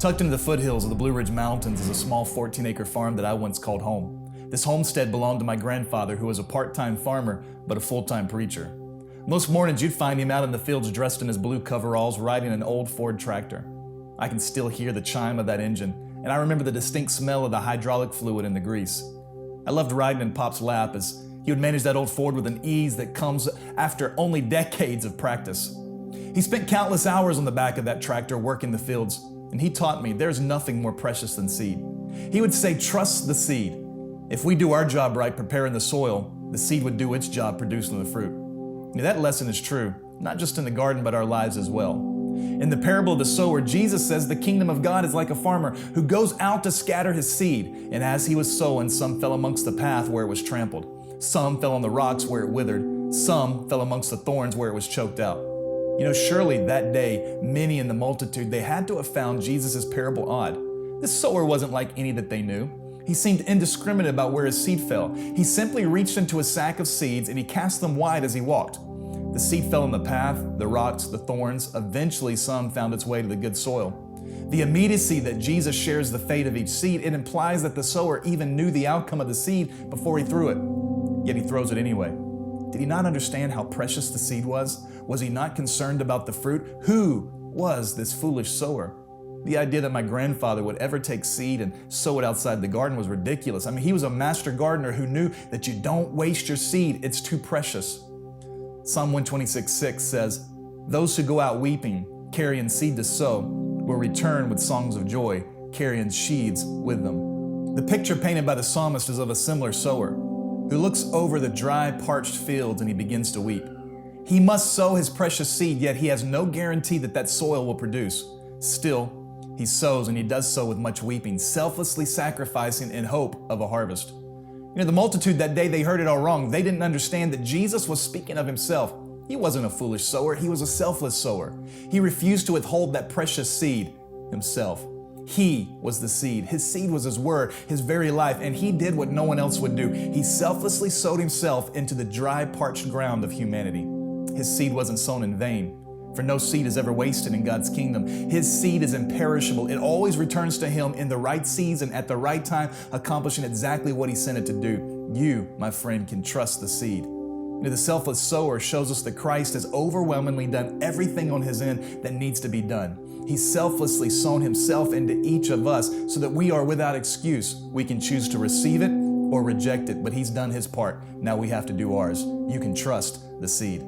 Tucked into the foothills of the Blue Ridge Mountains is a small 14-acre farm that I once called home. This homestead belonged to my grandfather, who was a part-time farmer, but a full-time preacher. Most mornings you'd find him out in the fields dressed in his blue coveralls, riding an old Ford tractor. I can still hear the chime of that engine, and I remember the distinct smell of the hydraulic fluid and the grease. I loved riding in Pop's lap as he would manage that old Ford with an ease that comes after only decades of practice. He spent countless hours on the back of that tractor working the fields, and he taught me there's nothing more precious than seed. He would say, trust the seed. If we do our job right preparing the soil, the seed would do its job producing the fruit. Now, that lesson is true, not just in the garden, but our lives as well. In the parable of the sower, Jesus says the kingdom of God is like a farmer who goes out to scatter his seed. And as he was sowing, some fell amongst the path where it was trampled. Some fell on the rocks where it withered. Some fell amongst the thorns where it was choked out. Surely that day, many in the multitude, they had to have found Jesus' parable odd. This sower wasn't like any that they knew. He seemed indiscriminate about where his seed fell. He simply reached into a sack of seeds and he cast them wide as he walked. The seed fell in the path, the rocks, the thorns. Eventually, some found its way to the good soil. The immediacy that Jesus shares the fate of each seed, it implies that the sower even knew the outcome of the seed before he threw it. Yet he throws it anyway. Did he not understand how precious the seed was? Was he not concerned about the fruit? Who was this foolish sower? The idea that my grandfather would ever take seed and sow it outside the garden was ridiculous. He was a master gardener who knew that you don't waste your seed. It's too precious. Psalm 126:6 says, "Those who go out weeping, carrying seed to sow, will return with songs of joy, carrying sheaves with them." The picture painted by the psalmist is of a similar sower who looks over the dry, parched fields and he begins to weep. He must sow his precious seed, yet he has no guarantee that that soil will produce. Still, he sows, and he does so with much weeping, selflessly sacrificing in hope of a harvest. The multitude that day, they heard it all wrong. They didn't understand that Jesus was speaking of himself. He wasn't a foolish sower. He was a selfless sower. He refused to withhold that precious seed himself. He was the seed. His seed was his word, his very life, and he did what no one else would do. He selflessly sowed himself into the dry, parched ground of humanity. His seed wasn't sown in vain. For no seed is ever wasted in God's kingdom. His seed is imperishable. It always returns to him in the right season, at the right time, accomplishing exactly what he sent it to do. You, my friend, can trust the seed. The selfless sower shows us that Christ has overwhelmingly done everything on his end that needs to be done. He selflessly sown himself into each of us so that we are without excuse. We can choose to receive it or reject it, but he's done his part. Now we have to do ours. You can trust the seed.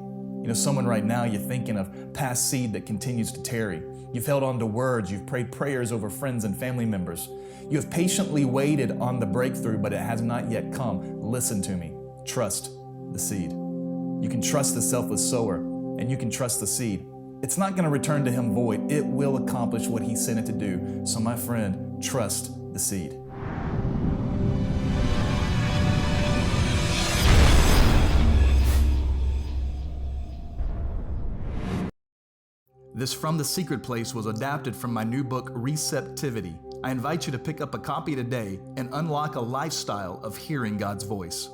Someone right now, you're thinking of past seed that continues to tarry. You've held on to words. You've prayed prayers over friends and family members. You have patiently waited on the breakthrough, but it has not yet come. Listen to me. Trust the seed. You can trust the selfless sower, and you can trust the seed. It's not going to return to him void. It will accomplish what he sent it to do. So my friend, trust the seed. This From the Secret Place was adapted from my new book, Receptivity. I invite you to pick up a copy today and unlock a lifestyle of hearing God's voice.